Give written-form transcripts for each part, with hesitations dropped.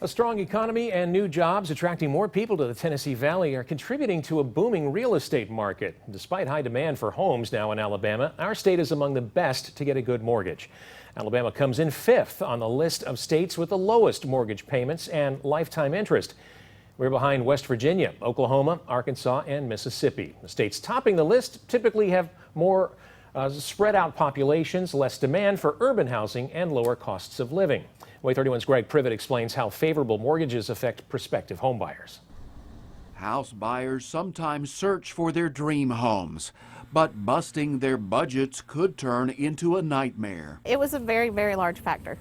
A strong economy and new jobs attracting more people to the Tennessee Valley are contributing to a booming real estate market. Despite high demand for homes now in Alabama, our state is among the best to get a good mortgage. Alabama comes in fifth on the list of states with the lowest mortgage payments and lifetime interest. We're behind West Virginia, Oklahoma, Arkansas, and Mississippi. The states topping the list typically have more spread out populations, less demand for urban housing, and lower costs of living. WAAY 31's Greg Privet explains how favorable mortgages affect prospective homebuyers. House buyers sometimes search for their dream homes, but busting their budgets could turn into a nightmare. It was a very, very large factor.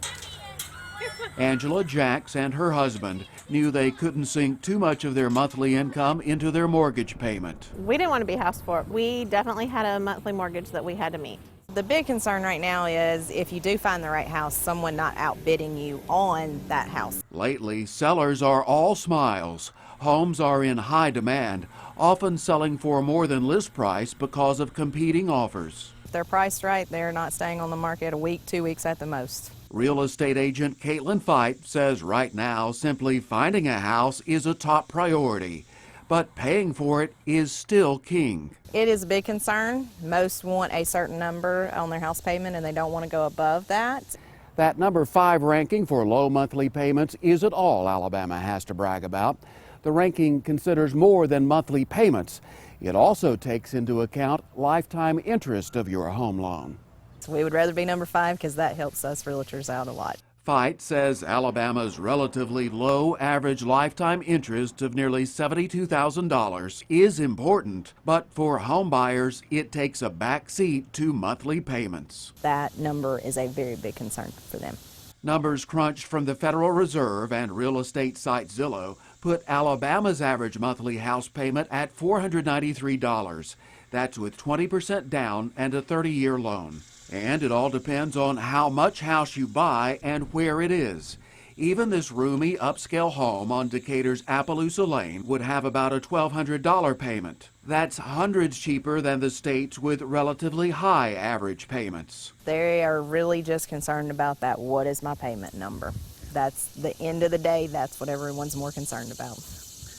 Angela Jacks and her husband knew they couldn't sink too much of their monthly income into their mortgage payment. We didn't want to be house poor. We definitely had a monthly mortgage that we had to meet. The big concern right now is if you do find the right house, someone not outbidding you on that house. Lately, sellers are all smiles. Homes are in high demand, often selling for more than list price because of competing offers. If they're priced right, they're not staying on the market a week, 2 weeks at the most. Real estate agent Caitlin Fight says right now simply finding a house is a top priority, but paying for it is still king. It is a big concern. Most want a certain number on their house payment and they don't want to go above that. That number 5 ranking for low monthly payments isn't all Alabama has to brag about. The ranking considers more than monthly payments. It also takes into account lifetime interest of your home loan. So we would rather be number 5 because that helps us realtors out a lot. Fight says Alabama's relatively low average lifetime interest of nearly $72,000 is important, but for home buyers, it takes a back seat to monthly payments. That number is a very big concern for them. Numbers crunched from the Federal Reserve and real estate site Zillow put Alabama's average monthly house payment at $493. That's with 20% down and a 30-year loan. And it all depends on how much house you buy and where it is. Even this roomy upscale home on Decatur's Appaloosa Lane would have about a $1,200 payment. That's hundreds cheaper than the states with relatively high average payments. They are really just concerned about that. What is my payment number? That's the end of the day. That's what everyone's more concerned about.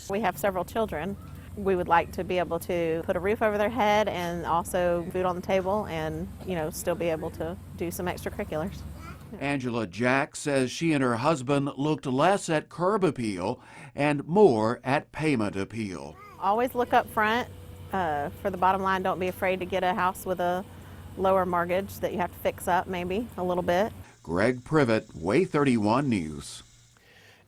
We have several children. We would like to be able to put a roof over their head and also food on the table and, still be able to do some extracurriculars. Angela Jack says she and her husband looked less at curb appeal and more at payment appeal. Always look up front for the bottom line. Don't be afraid to get a house with a lower mortgage that you have to fix up maybe a little bit. Greg Privet, WAAY 31 News.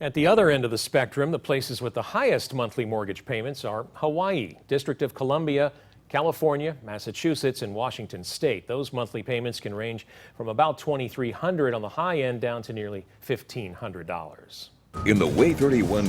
At the other end of the spectrum, the places with the highest monthly mortgage payments are Hawaii, District of Columbia, California, Massachusetts, and Washington State. Those monthly payments can range from about $2,300 on the high end down to nearly $1,500. In the WAAY 31